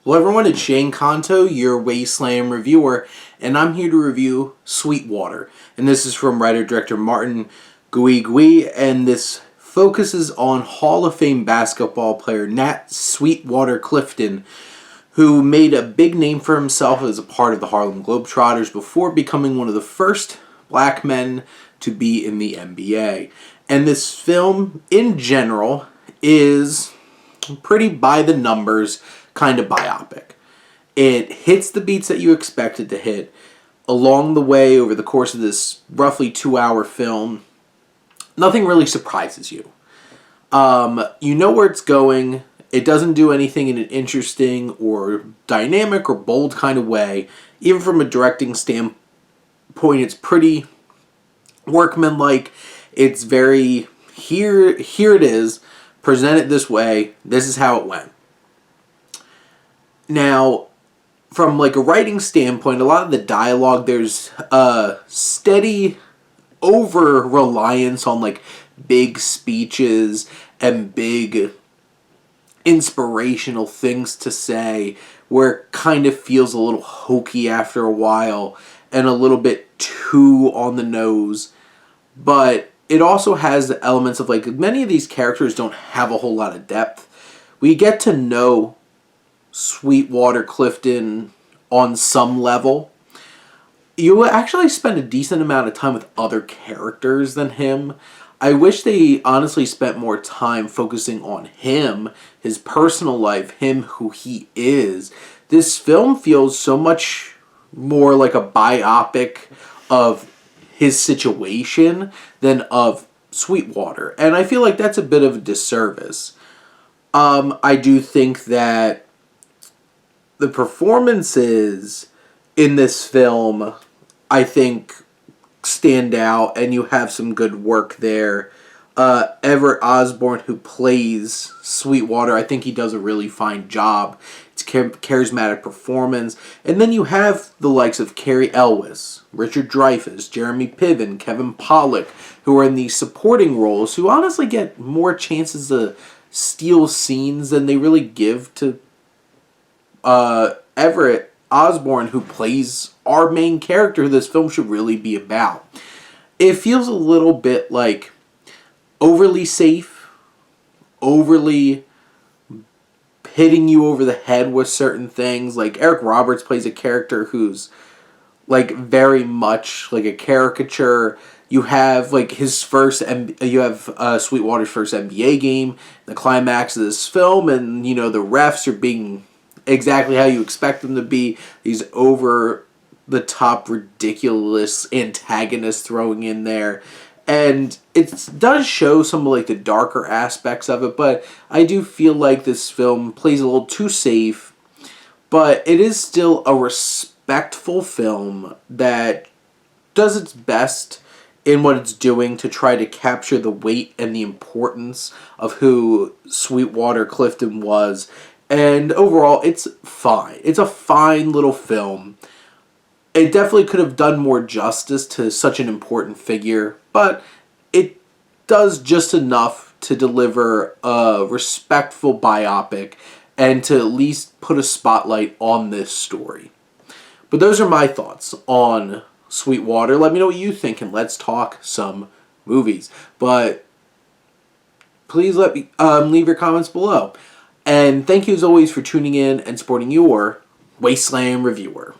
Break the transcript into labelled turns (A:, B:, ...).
A: Hello everyone, it's Shane Kanto, your Wasteland reviewer, and I'm here to review Sweetwater. And this is from writer-director Martin Guigui, and this focuses on Hall of Fame basketball player Nat Sweetwater Clifton, who made a big name for himself as a part of the Harlem Globetrotters before becoming one of the first black men to be in the NBA. And this film, in general, is pretty by the numbers kind of biopic. It hits the beats that you expect it to hit along the way over the course of this roughly 2-hour film. Nothing really surprises you. You know where it's going. It doesn't do anything in an interesting or dynamic or bold kind of way. Even from a directing standpoint, it's pretty workmanlike. It's very, here it is, present it this way, this is how it went. Now, from like a writing standpoint, a lot of the dialogue, there's a steady over-reliance on like big speeches and big inspirational things to say, where it kind of feels a little hokey after a while and a little bit too on the nose. But it also has the elements of like many of these characters don't have a whole lot of depth. We get to know Sweetwater Clifton on some level. You actually spend a decent amount of time with other characters than him. I wish they honestly spent more time focusing on him, his personal life, him who he is. This film feels so much more like a biopic of his situation than of Sweetwater. And I feel like that's a bit of a disservice. I do think that the performances in this film, I think, stand out, and you have some good work there. Everett Osborne, who plays Sweetwater, I think he does a really fine job. It's a charismatic performance. And then you have the likes of Cary Elwes, Richard Dreyfuss, Jeremy Piven, Kevin Pollak, who are in these supporting roles, who honestly get more chances to steal scenes than they really give to Everett Osborne, who plays our main character this film should really be about. It feels a little bit like overly safe, overly hitting you over the head with certain things. Like Eric Roberts plays a character who's like very much like a caricature. You have like his first, you have Sweetwater's first NBA game, the climax of this film, and you know the refs are being exactly how you expect them to be. These over the top ridiculous antagonists throwing in there, and it does show some of like the darker aspects of it, but I do feel like this film plays a little too safe, but it is still a respectful film that does its best in what it's doing to try to capture the weight and the importance of who Sweetwater Clifton was. And overall, it's fine. It's a fine little film. It definitely could have done more justice to such an important figure, but it does just enough to deliver a respectful biopic and to at least put a spotlight on this story. But those are my thoughts on Sweetwater. Let me know what you think, and let's talk some movies. But please let me leave your comments below. And thank you as always for tuning in and supporting your Wasteland reviewer.